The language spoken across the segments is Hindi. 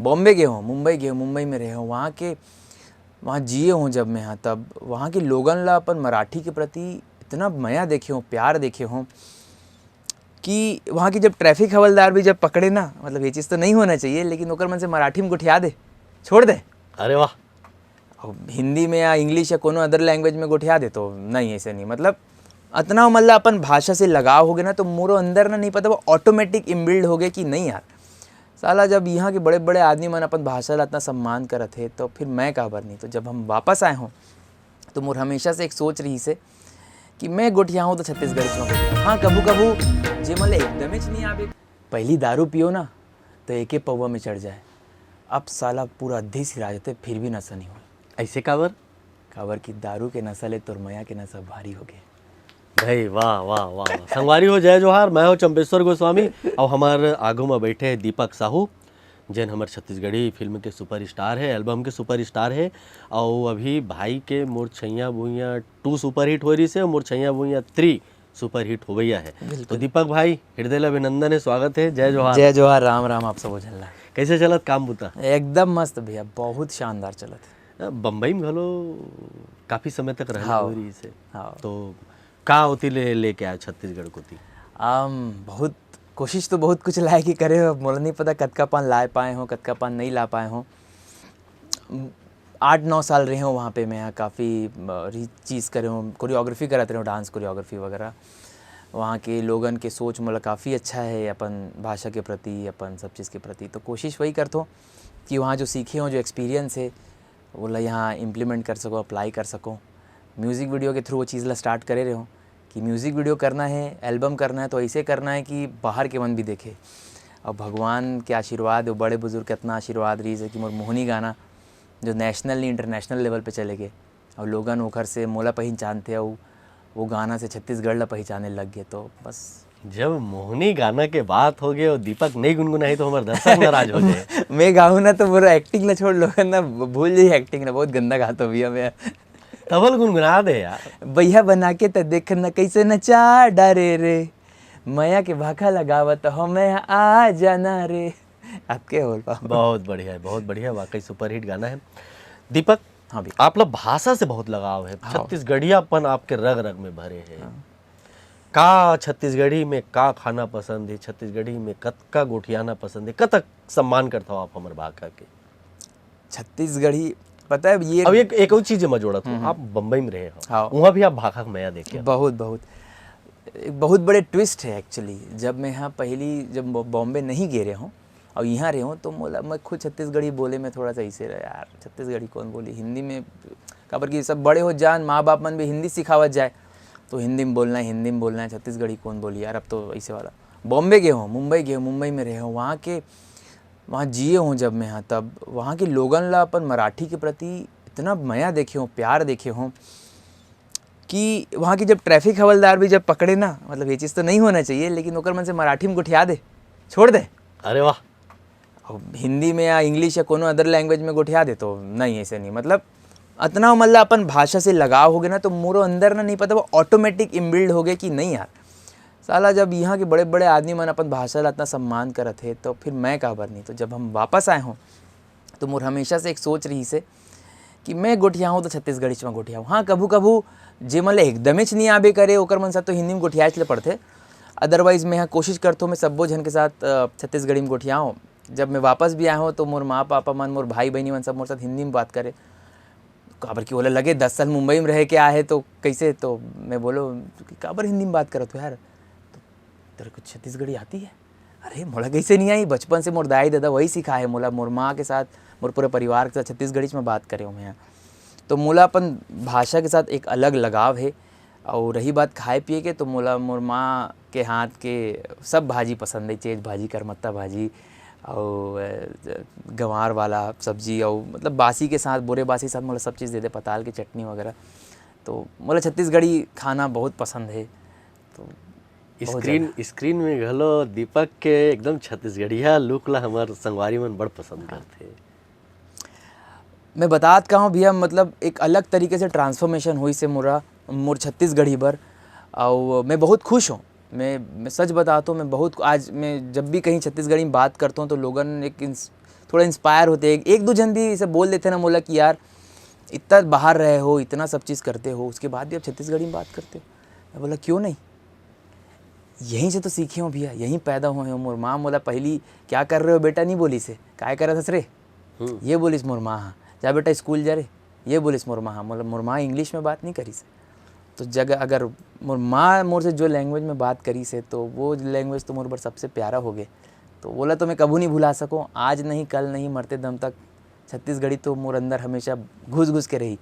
बॉम्बे गए हों, मुंबई गए हों, मुंबई में रहे हों, वहाँ जिए हों जब मैं यहाँ, तब वहाँ के लोगन ला अपन मराठी के प्रति इतना माया देखे हों, प्यार देखे हों कि वहाँ की जब ट्रैफिक हवलदार भी जब पकड़े ना, मतलब ये चीज़ तो नहीं होना चाहिए, लेकिन ओकर मन से मराठी में गुठिया दे, छोड़ दे। अरे वाह। हिंदी में या इंग्लिश या कोनो अदर लैंग्वेज में गुठिया दे तो नहीं, ऐसे नहीं। मतलब इतना मतलब अपन भाषा से लगाव हो गए ना, तो मोरो अंदर ना नहीं पता वो ऑटोमेटिक इनबिल्ड हो गए कि नहीं यार साला, जब यहाँ के बड़े बड़े आदमी मन अपन भाषा ला इतना सम्मान करत है तो फिर मैं काबर नहीं। तो जब हम वापस आए हों तो मोर हमेशा से एक सोच रही से कि मैं गोठिया हूँ तो छत्तीसगढ़ में गोठिया। हाँ, कभू कभू जे मतलब एकदम ही नहीं आवे, पहली दारू पियो ना तो एक पौवा में चढ़ जाए, अब साला पूरा अद्धे सिरा जाते फिर भी नशा नहीं हो। ऐसे काबर की दारू के नशा ले तोर मया के नशा भारी हो गए भाई। वाह वाह वाह। संगवारी हो जय जोहार, मैं हो चंपेश्वर गोस्वामी और हमारे आगू में बैठे हैं दीपक साहू, जैन हमारे छत्तीसगढ़ी फिल्म के सुपरस्टार है, एल्बम के सुपरस्टार है। और अभी भाई के मोर छैया बुइया 2 सुपर हिट हो रही से और मोर छैया बुइया 3 सुपर हिट हो गया है। तो दीपक भाई हृदय अभिनंदन है, स्वागत है, जय जोहार। जय जोहार, राम राम। आप सब झल्ला कैसे चलत काम बुता? एकदम मस्त भैया, बहुत शानदार चलत। बम्बई में घलो काफ़ी समय तक रहना हो रही से, तो का होती लेके आया छत्तीसगढ़ को थी? बहुत कोशिश तो बहुत कुछ लाए कि करे, मोला नहीं पता कतका पान ला पाए हों, कतका पान नहीं ला पाए हों। 8-9 साल रहे हों वहाँ पे मैं, काफ़ी चीज़ करे हूँ, कोरियोग्राफी कराते रहे हूँ, डांस कोरियोग्राफी वगैरह। वहाँ के लोगन के सोच मोला काफ़ी अच्छा है अपन भाषा के प्रति, अपन सब चीज़ के प्रति। तो कोशिश वही करता हूँ कि वहाँ जो सीखे हों, जो एक्सपीरियंस है वो ला यहाँ इम्प्लीमेंट कर सको, अप्लाई कर सको। म्यूज़िक वीडियो के थ्रू वो चीज़ ला स्टार्ट करे रहे हो कि म्यूज़िक वीडियो करना है, एल्बम करना है तो ऐसे करना है कि बाहर के मन भी देखे। और भगवान के आशीर्वाद, वो बड़े बुजुर्ग का इतना आशीर्वाद रही है कि मोर मोहनी गाना जो नेशनल इंटरनेशनल लेवल पे चले गए और लोगन ओखर से मोला पहचानते, और वो गाना से छत्तीसगढ़ ला पहचाने लग गए। तो बस जब मोहनी गाना के बात हो गए और दीपक नहीं गुनगुनाई तो हमारे दर्शक नाराज हो जाए। मैं गाऊँ ना तो पूरा एक्टिंग ना छोड़, लोगन ना भूल जाइए एक्टिंग ना, बहुत गंदा गाता भैया मैं। तबल गुनगुना दे यार। भैया बना के तो देख न कैसे नचा डारे रे, मया के भाखा लगावत हो मैं आ जाना रे। आपके बोल पाओ। बहुत बढ़िया है, बहुत बढ़िया, वाकई सुपरहिट गाना है। दीपक, हाँ भी आप लोग भाषा से बहुत लगाव है, छत्तीसगढ़ियापन आपके रग रग में भरे है। का छत्तीसगढ़ी में का खाना पसंद है, छत्तीसगढ़ी में कतका गोठियाना पसंद है, कतक सम्मान करता हो आप हमारे भाषा के? छत्तीसगढ़ी पता है ये। अब एक और चीज मैं जोड़त हूँ, आप बम्बई में रहे हो, वहाँ भी आप भाषा में देखे बहुत बड़े ट्विस्ट है एक्चुअली। जब मैं यहाँ जब बॉम्बे नहीं गए रहे हूँ और यहाँ रहे हूँ तो मैं खुद छत्तीसगढ़ी बोले में थोड़ा सा ऐसे रहा यार, छत्तीसगढ़ी कौन बोली, हिंदी में खबर की सब बड़े हो जान, माँ बाप मन भी हिंदी सिखावत जाए तो हिंदी में बोलना है, छत्तीसगढ़ी कौन बोली यार। अब तो ऐसे वाला बॉम्बे गए हों, मुंबई गए हों, मुंबई में रहे हों, वहाँ जिए हों जब मैं यहाँ, तब वहाँ के लोगन ला अपन मराठी के प्रति इतना माया देखे हों, प्यार देखे हों कि वहाँ की जब ट्रैफिक हवलदार भी जब पकड़े ना, मतलब ये चीज़ तो नहीं होना चाहिए, लेकिन ओकर मन से मराठी में गुठिया दे, छोड़ दे। अरे वाह। हिंदी में या इंग्लिश या कोनो अदर लैंग्वेज में गुठिया दे तो नहीं, ऐसे नहीं। मतलब इतना मतलब अपन भाषा से लगाव हो गए ना, तो मोरो अंदर ना नहीं पता वो ऑटोमेटिक इनबिल्ड हो गए कि नहीं यार साला, जब यहाँ के बड़े बड़े आदमी मन अपन भाषा ला इतना सम्मान करत है तो फिर मैं काबर नहीं। तो जब हम वापस आए हों तो मोर हमेशा से एक सोच रही से कि मैं गोठिया हूँ तो छत्तीसगढ़ी में गोठिया हूँ। हाँ, कभू कभू जे मतलब एकदम ही नहीं आबे करे ओकर मन साथ तो हिंदी में गोठिया ले पड़ते, अदरवाइज़ मैं यहाँ कोशिश करता हूँ मैं सब्बो जन के साथ छत्तीसगढ़ी में गोठिया हूँ। जब मैं वापस भी आया हूँ तो मोर माँ पापा मन, मोर भाई बहनी मन सब मोर साथ हिंदी में बात करे। काबर की बोले लगे 10 साल मुंबई में रह के आए है तो कैसे, तो मैं बोलो काबर हिंदी में बात करत हो यार, तो तेरे को छत्तीसगढ़ी आती है? अरे मोला कैसे नहीं आई, बचपन से मोर दाई दादा वही सिखा है मोला, मोर माँ के साथ, मोर पूरे परिवार के साथ छत्तीसगढ़ी में बात करे हूँ मैं। तो मोला अपन भाषा के साथ एक अलग लगाव है। और रही बात खाए पिए के, तो मोला मोर माँ के हाथ के सब भाजी पसंद है, चेज भाजी, करमत्ता भाजी और गंवार वाला सब्जी, और मतलब बासी के साथ, बोरे बासी साथ मोला सब चीज़ दे दे, पताल की चटनी वगैरह। तो मोला छत्तीसगढ़ी खाना बहुत पसंद है। तो स्क्रीन में घलो दीपक के एकदम छत्तीसगढ़िया लुक ला हमार संगवारी मन बड़ पसंद करते। मैं बतात का हूँ भैया, मतलब एक अलग तरीके से ट्रांसफॉर्मेशन हुई से मोर छत्तीसगढ़ी पर, और मैं बहुत खुश हूँ। मैं सच बताता हूँ, मैं बहुत आज मैं जब भी कहीं छत्तीसगढ़ी में बात करता हूँ तो लोगन एक थोड़ा इंस्पायर होते, एक दो जन भी इसे बोल देते ना, मोला कि यार इतना बाहर रहे हो, इतना सब चीज़ करते हो, उसके बाद भी आप छत्तीसगढ़ी में बात करते हो। मैं बोला क्यों नहीं, यहीं से तो सीखे हो भैया, यहीं पैदा हुए हो। मोर माँ बोला पहली क्या कर रहे हो बेटा नहीं बोली से, काय कर रहा था रे, ये बोलिस मोर माँ, हाँ जा बेटा स्कूल जा रे, ये बोलिस मोर माँ, मतलब मोर माँ इंग्लिश में बात नहीं करी से। तो जगह अगर मोर माँ मोर से जो लैंग्वेज में बात करी से, तो वो लैंग्वेज तो मोर पर सबसे प्यारा हो गए। तो बोला तो मैं कभी नहीं भुला सकूँ, आज नहीं कल नहीं मरते दम तक छत्तीसगढ़ी तो मोर अंदर हमेशा घुस घुस के रही।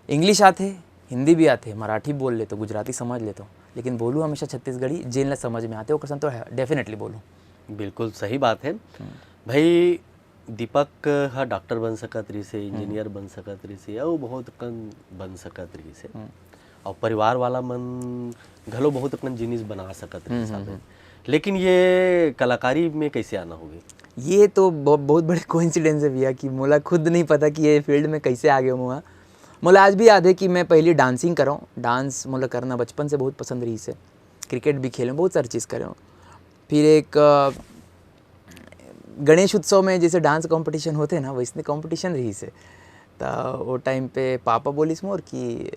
इंग्लिश आते, हिंदी भी आते, मराठी बोल लेते, गुजराती समझ लेता हूँ, लेकिन बोलूँ हमेशा छत्तीसगढ़ी, जिनला समझ में आते ओकर तो डेफिनेटली बोलूँ। बिल्कुल सही बात है भाई। दीपक हा डॉक्टर बन सकत रही से, इंजीनियर बन सकत रही से, और बहुत कन बन सकत रही से, और परिवार वाला मन घलो बहुत कन जिनिस बना सकत रही साहब। लेकिन ये कलाकारी में कैसे आना होगी? ये तो बहुत बड़े कोइंसिडेंस है भैया कि मोला खुद नहीं पता कि ये फील्ड में कैसे आ गया हुआ। मोला आज भी याद है कि मैं पहले डांसिंग कर रहा हूँ, डांस मोला करना बचपन से बहुत पसंद रही से, क्रिकेट भी खेले, बहुत सारी चीज़ करे हूँ। फिर एक गणेश उत्सव में जैसे डांस कंपटीशन होते हैं ना, वैसने कंपटीशन रही से। तो वो टाइम पे पापा बोलिस मोर कि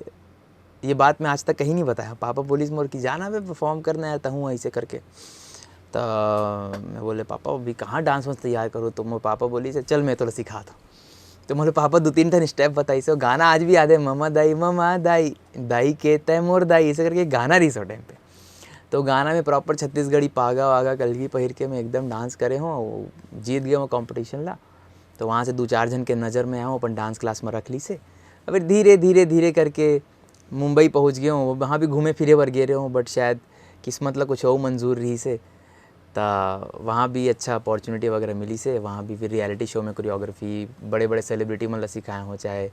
ये बात मैं आज तक कहीं नहीं बताया, पापा बोलिस मोर कि जाना मैं परफॉर्म करने आता हूँ ऐसे करके। तो मैं बोले पापा अभी कहाँ डांस वांस तैयार करूँ, तो मोर पापा बोली से चल मैं तो सिखाता हूँ। तो मोरे पापा 2-3 ठन स्टेप बताई से, गाना आज भी याद है, ममा दाई दाई के तय मोर दाई, ऐसे करके गाना रही सो टाइम पे। तो गाना में प्रॉपर छत्तीसगढ़ी पागा वागा कलगी पहिर के मैं एकदम डांस करे हूँ, जीत गया हूँ कॉम्पिटिशन ला। तो वहाँ से 2-4 जन के नज़र में आया हूँ, अपन डांस क्लास में रख ली से। फिर धीरे धीरे धीरे करके मुंबई पहुँच गया हूँ, वहाँ भी घूमे फिरे बर गए हूँ, बट शायद किस्मत ला कुछ और मंजूर रही से। तो वहाँ भी अच्छा अपॉर्चुनिटी वगैरह मिली से, वहाँ भी फिर रियलिटी शो में कोरियोग्राफी बड़े बड़े सेलिब्रिटी मतलब सिखाए हो, चाहे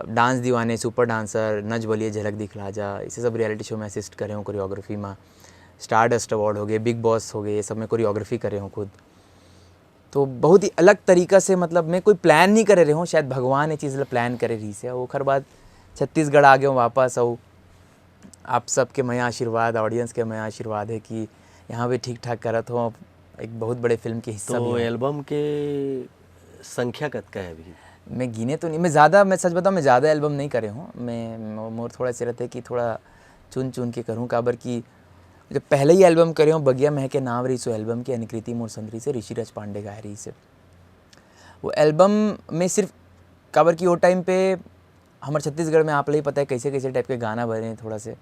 डांस दीवाने, सुपर डांसर, नच बलिए झलक दिखला जा, इसे सब रियलिटी शो में असिस्ट करे हूँ कोरियोग्राफी में। स्टारडस्ट अवार्ड हो गए, बिग बॉस हो गए, ये सब में कोरियोग्राफी करे हूँ खुद। तो बहुत ही अलग तरीका से, मतलब मैं कोई प्लान नहीं करे रही हूँ, शायद भगवान ये चीज़ प्लान करे रही से। वो खर बाद छत्तीसगढ़ आ गया हूँ वापस, और आप सबके मैं आशीर्वाद, ऑडियंस के मैं आशीर्वाद है कि यहाँ भी ठीक ठाक करत हो, एक बहुत बड़े फिल्म के हिस्सा तो भी। एल्बम के संख्या कतका है अभी? मैं गिने तो नहीं, मैं सच बताऊँ मैं ज़्यादा एल्बम नहीं करे हूँ। मैं मोर थोड़ा से रहते कि थोड़ा चुन चुन के करूँ, काबर की जब पहले ही एल्बम करे हूँ बगिया महके नाम रही सो एल्बम की, अनुकृति मोर संदरी से ऋषिराज पांडे गाय रही से। वो एल्बम में सिर्फ काबर की वो टाइम पे हमारे छत्तीसगढ़ में आप ही पता है कैसे कैसे टाइप के गाना बने थोड़ा से,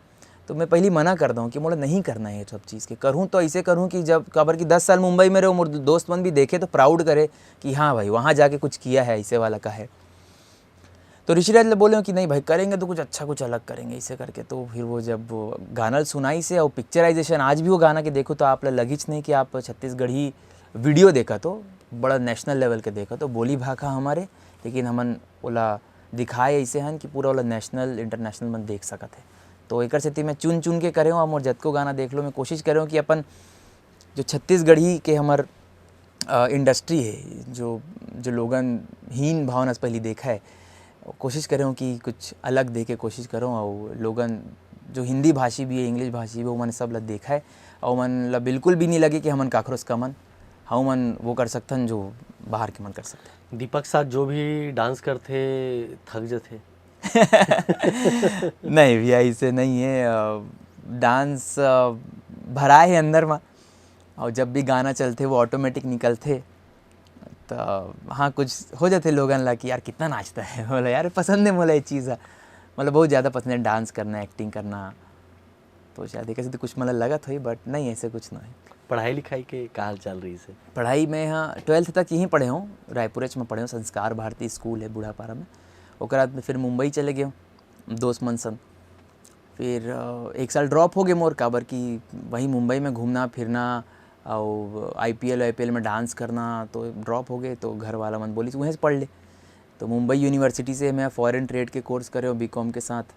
तो मैं पहले मना करता हूँ कि मोला नहीं करना है ये सब चीज़ के, करूँ तो ऐसे करूँ कि जब काबर की 10 साल मुंबई में रहो, मोर दोस्त मन भी देखे तो प्राउड करे कि हाँ भाई वहाँ जाके कुछ किया है, ऐसे वाला का है। तो ऋषिराज ने बोले कि नहीं भाई करेंगे तो कुछ अच्छा कुछ अलग करेंगे ऐसे करके। तो फिर वो जब गाना सुनाई से और पिक्चराइजेशन आज भी वो गाना के देखो तो आप लगिच नहीं कि आप छत्तीसगढ़ी वीडियो देखा तो बड़ा नेशनल लेवल के देखा तो बोली भाखा हमारे, लेकिन हमन ओला दिखाए ऐसे हैं कि पूरा वाला नेशनल इंटरनेशनल मन देख सकत है। तो एक सेती मैं चुन चुन के करे हूँ, और जतको गाना देख लो मैं कोशिश करे हूँ कि अपन जो छत्तीसगढ़ी के हमार इंडस्ट्री है, जो लोगन हीन भावना से पहले देखा है, कोशिश कर रहा हूँ कि कुछ अलग दे के कोशिश करूँ, और लोगन जो हिंदी भाषी भी है, इंग्लिश भाषी भी, वो मैंने सब लग देखा है, और मन ला बिल्कुल भी नहीं लगे कि हमन काखरोस का मन हाँ मन वो कर सकथन जो बाहर के मन कर सकते। दीपक साथ जो भी डांस करते थक जाते? नहीं भैया ऐसे नहीं है, डांस भरा है अंदर में, और जब भी गाना चलते वो ऑटोमेटिक निकलते। तो हाँ कुछ हो जाते लोगन ला कि यार कितना नाचता है, बोला यार पसंद है मोला ये चीज़ है, मतलब बहुत ज़्यादा पसंद है डांस करना, एक्टिंग करना। तो शायद कैसे तो कुछ मतलब लगा था ही, बट नहीं ऐसे कुछ ना है। पढ़ाई लिखाई के का हाल चल रही से? पढ़ाई में हाँ 12th तक यहीं पढ़े हूँ, रायपुर में पढ़े हूँ, संस्कार भारती स्कूल है बूढ़ापारा में। उसके बाद में फिर मुंबई चले गए हूँ दोस्त मन संग। फिर 1 साल ड्रॉप हो गए मोर, काबर की वहीं मुंबई में घूमना फिरना और IPL में डांस करना, तो ड्रॉप हो गए। तो घर वाला मन बोली वहीं से पढ़ ले। तो मुंबई यूनिवर्सिटी से मैं फॉरेन ट्रेड के कोर्स करे हूँ BCom के साथ।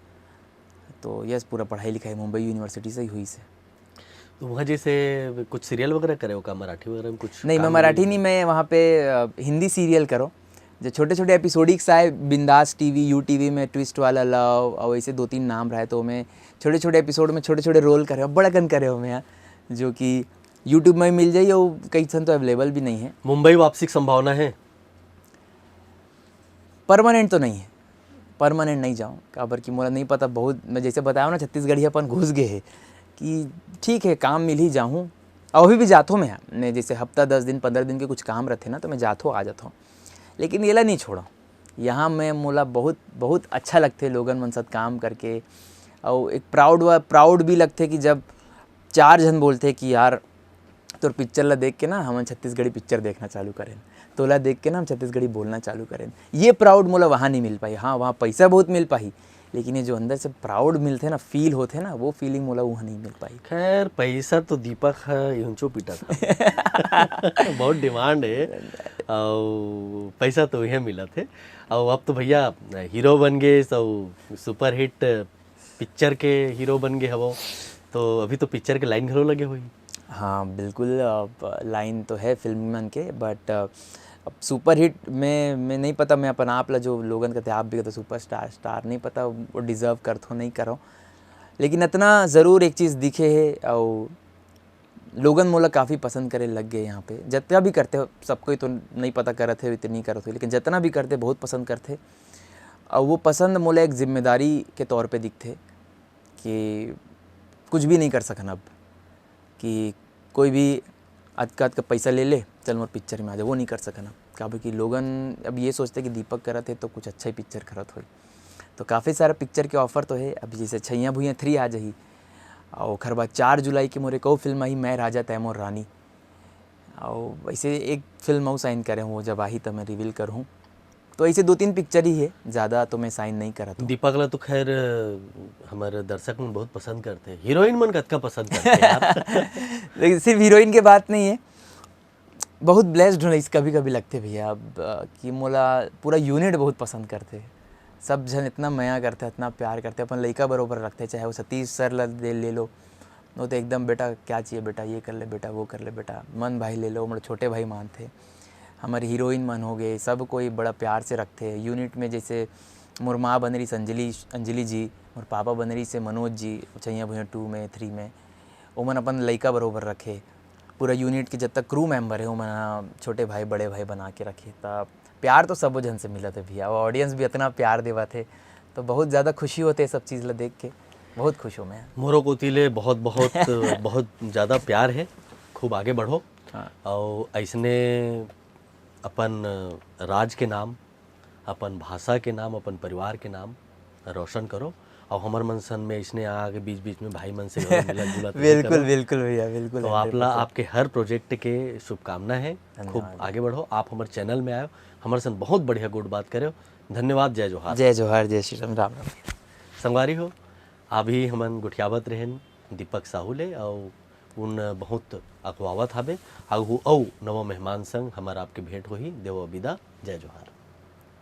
तो यस पूरा पढ़ाई लिखाई मुंबई यूनिवर्सिटी से ही हुई से। तो वहाँ जैसे कुछ सीरियल वगैरह करे हो का, मराठी वगैरह में कुछ? नहीं मैं मराठी नहीं, मैं वहाँ पे हिंदी सीरियल करो, जो छोटे छोटे एपिसोडिक्स आए, बिंदास टीवी, UTV में ट्विस्ट वाला लव और ऐसे 2-3 नाम रहे, तो मैं छोटे छोटे एपिसोड में छोटे छोटे रोल करे हो, बड़ा कन करे हो मैं यहाँ, जो कि यूट्यूब में मिल जाइए, और कई सन तो अवेलेबल भी नहीं है। मुंबई वापसी की संभावना है? परमानेंट तो नहीं है, परमानेंट नहीं जाऊँ काबर कि मोला नहीं पता बहुत, मैं जैसे बताया ना छत्तीसगढ़ी अपन घुस गए है कि ठीक है काम मिल ही जाऊँ, और अभी भी जाता हूँ मैं जैसे हफ्ता 10 दिन 15 दिन के कुछ काम रहते ना तो मैं जाता हूँ आ जाता हूँ, लेकिन येला नहीं छोड़ा। यहाँ मैं मोला बहुत बहुत अच्छा लगते लोगन मन साथ काम करके, और एक प्राउड भी लगते कि जब 4 जन बोलते कि यार तोर पिक्चर ला देख के ना हम छत्तीसगढ़ी पिक्चर देखना चालू करें, तोला देख के ना हम छत्तीसगढ़ी बोलना चालू करें। ये प्राउड मोला वहाँ नहीं मिल पाई। हाँ, वहाँ पैसा बहुत मिल पाई, लेकिन ये जो अंदर से प्राउड मिलते ना, फील होते ना, वो फीलिंग मोला वहाँ नहीं मिल पाई। खैर पैसा तो दीपक है यूंचो पीटा था बहुत डिमांड है और पैसा तो यह मिला थे। और अब तो भैया हीरो बन गए, तो सुपर हिट पिक्चर के हीरो बन गए हवो, तो अभी तो पिक्चर के लाइन घरों लगे हुई। हाँ बिल्कुल, लाइन तो है फिल्म मन के, बट अब सुपर हिट में मैं नहीं पता, मैं अपन आप ला जो लोगन कहते आप भी कहते सुपर स्टार नहीं पता वो डिज़र्व करथो नहीं करो, लेकिन इतना ज़रूर एक चीज़ दिखे है और लोगन मोला काफ़ी पसंद करे लग गए। यहाँ पे जितना भी करते हो सबको ही तो नहीं पता करत है इतनी करत हो, लेकिन जितना भी करते बहुत पसंद करते, और वो पसंद मोला एक जिम्मेदारी के तौर पे दिखते कि कुछ भी नहीं कर सकन अब, कि कोई भी अदका पैसा ले ले चल मोर पिक्चर में आ जा, वो नहीं कर सकन अब। काबर कि लोगन अब ये सोचते कि दीपक करत है तो कुछ अच्छा ही पिक्चर करत हो, तो काफ़ी सारा पिक्चर के ऑफ़र तो है। अभी जैसे छैया भुइयाँ 3 आ जाही, और ओखर बाद 4 जुलाई के मोर एक और फिल्म आई मैं राजा तैमूर रानी, और वैसे एक फिल्म और साइन करे हूँ, वो जब आई तो मैं रिवील करूँ। तो ऐसे 2-3 पिक्चर ही है, ज़्यादा तो मैं साइन नहीं करत हूँ। दीपक ला तो खैर हमारे दर्शक मन बहुत पसंद करते हैं, हीरोइन मन कतका पसंद करते हैं यार लेकिन सिर्फ हीरोइन के बात नहीं है, बहुत ब्लेस्ड हूँ कभी कभी लगते भैया अब कि मोला पूरा यूनिट बहुत पसंद करते, सब जन इतना माया करते, इतना प्यार करते, अपन लड़का बरोबर रखते, चाहे वो सतीश सर ले लो, वो तो एकदम बेटा क्या चाहिए बेटा, ये कर ले बेटा, वो कर ले बेटा, मन भाई ले लो, मेरे छोटे भाई मानते, हमारी हीरोइन मन हो गए, सब कोई बड़ा प्यार से रखते हैं यूनिट में। जैसे मोर माँ बन रही अंजलि जी, मोर पापा बन रही से मनोज जी, छैया भुइयाँ 2 में 3 में, वो मन अपन लड़का बरोबर रखे, पूरा यूनिट के जब तक क्रू मेंबर है वो मन छोटे भाई बड़े भाई बना के रखे। तब प्यार तो सब जन से मिला थे भैया, और ऑडियंस भी इतना प्यार देवा थे, तो बहुत ज़्यादा खुशी होते सब चीज़ ला देख के, बहुत खुश हूँ मैं। मोरो कोतिले बहुत बहुत बहुत ज़्यादा प्यार है, खूब आगे बढ़ो। हाँ। और ऐसने अपन राज के नाम, अपन भाषा के नाम, अपन परिवार के नाम रोशन करो, और हमर मन सन में इसने आगे बीच बीच में भाई मन से मिला जुला बिल्कुल बिल्कुल भैया बिल्कुल। तो आपला आपके हर प्रोजेक्ट के शुभकामना है, खूब आगे बढ़ो। आप हमारे चैनल में आयो, हमारे सन बहुत बढ़िया गुड बात करे, धन्यवाद। जय जोहार। जय जोहार, जय श्री राम, राम राम। संगवारी हो अभी हमन गुठियावत रहन दीपक साहू ले, और उन बहुत अखवावत हवे, आगू औ नवा मेहमान संग हमारा आपके भेंट होही। देव विदा, जय जोहार।